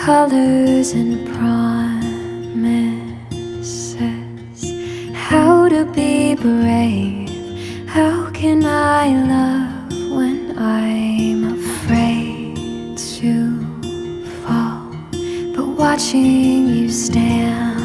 colors and promises. How to be brave, how can I love when I'm afraid to fall? But watching you stand